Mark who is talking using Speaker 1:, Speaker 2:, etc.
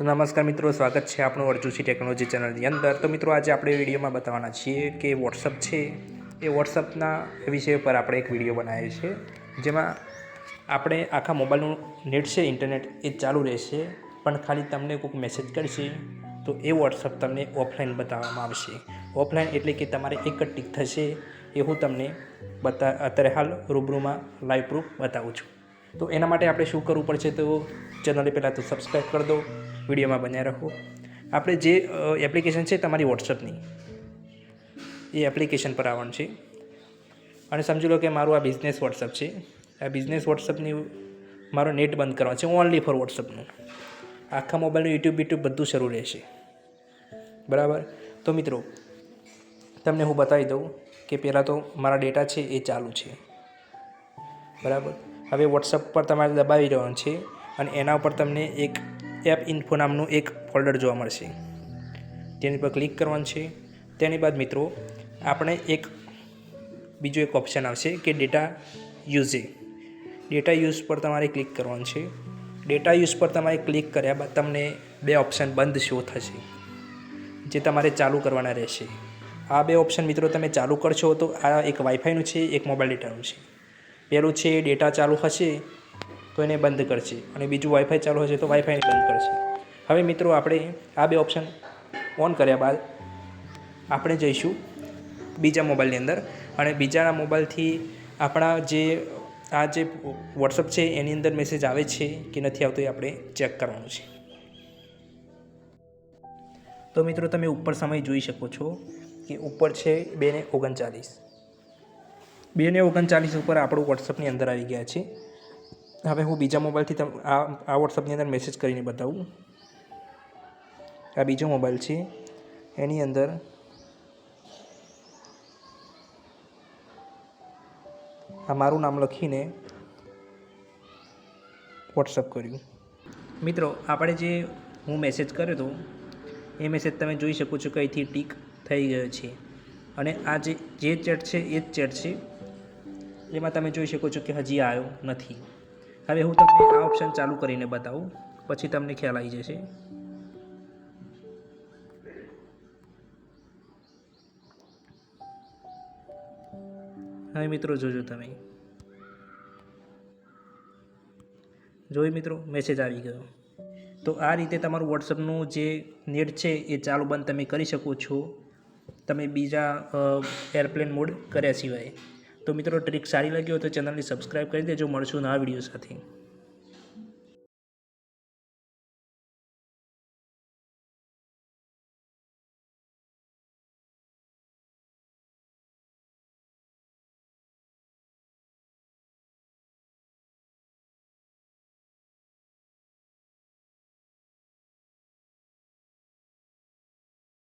Speaker 1: तो नमस्कार मित्रों, स्वागत है आपणो अर्जुसी टेक्नोलॉजी चैनल की अंदर। तो मित्रों, आज आप वीडियो में बतावाना छीए कि वॉट्सअप है ये वॉट्सअपना विषय पर आप एक विडियो बनाए छे, जेमां आपणे आखा मोबाइलનું नेट से इंटरनेट ये चालू रहेशे, पण खाली तमने कोई मैसेज करशे तो ये वॉट्सअप तमने ऑफलाइन बताववामां आवशे। ऑफलाइन एटले कि तमारे एक ज टिक थशे ए हूँ तमने अत्यारे हाल रूबरूमां लाइव प्रूफ बतावुं छुं। तो एना माटे आपणे शुं करवुं पड़शे, तो चेनलने पहला तो सब्सक्राइब कर दो, विडियो में बन्या रहो। आपणे जे एप्लिकेशन है तमारी वॉट्सअपनी ये एप्लिकेशन पर आववानुं छे अने समझी लो कि मारुं आ बिजनेस वॉट्सअप है। आ बिजनेस वॉट्सअपनी मारो नेट बंद करवानुं छे, ओनली फॉर वॉट्सअपनुं। आखा मोबाइल यूट्यूब बधुं शरू रहेशे, बराबर। तो मित्रों, तमने हूँ बतावी दऊं कि पहला तो मारा डेटा है ये चालू है, बराबर। हवे वॉट्सअप पर तमारे दबावी देवानुं छे अने एना पर तमने एक एप इन्फो नामनुं एक फोल्डर जोवा मळशे, तेनी पर क्लिक करवानुं छे। तेनी बाद मित्रों आपणे एक बीजो एक ऑप्शन आवशे कि डेटा यूज। डेटा यूज पर तमारे क्लिक करवानुं छे। डेटा यूज पर तमारे क्लिक कर्या बाद तमने बे ऑप्शन बंद शो थशे, जे तमारे चालू करवाना रहेशे। आ बे ऑप्शन मित्रों तमे चालू करशो तो आ एक वाईफाईनुं छे, एक मोबाइल डेटानुं छे। पहेलुं छे डेटा चालू हशे तो एने बंद करशे अने बीजुं वाईफाई चालू हशे तो वाईफाई ने बंद करशे। हवे मित्रों आपणे आ बे ऑप्शन ऑन कर्या बाद आपणे जईशुं बीजा मोबाइलनी अंदर अने बीजा मोबाइलथी आपणा जे आ जे वॉट्सअप है एनी अंदर मैसेज आवे छे कि नथी आवतो ए आपणे चेक करवानुं छे। तो मित्रों तमे उपर समय जोई शको छो कि उपर छे 2:39 2:39 उपर आपणुं वॉट्सअपनी अंदर आवी गया छे। हवे हूँ बीजा मोबाइल थी आ वॉट्सअपनी अंदर मैसेज करीने बताऊँ। आ बीजो मोबाइल है एनी अंदर आ मारू नाम लखीने वॉट्सअप कर्युं। मित्रों आपणे जे हूँ मैसेज कर्यो तो ए मैसेज तमे जोई शको छो कि અહીંથી ટીક થઈ ગયો છે અને આ જે ચેટ છે એ જ ચેટ છે, એમાં તમે જોઈ શકો છો કે હજી આવ્યો નથી। હવે હું તમને આ ઓપ્શન ચાલુ કરીને બતાવું, પછી તમને ખ્યાલ આવી જશે। હવે મિત્રો જોજો, તમે જોઈ મિત્રો મેસેજ આવી ગયો। तो आ रीते तमारुं वॉट्सअपनुं जे नेट है ये चालू बंद तमे करी शको छो, तमे बीजा एरप्लेन मोड कर्या सिवाय। तो मित्रों ट्रिक सारी लगी हो तो चेनल ने सब्सक्राइब कर देजो। मळशुं नवा विडियो साथे।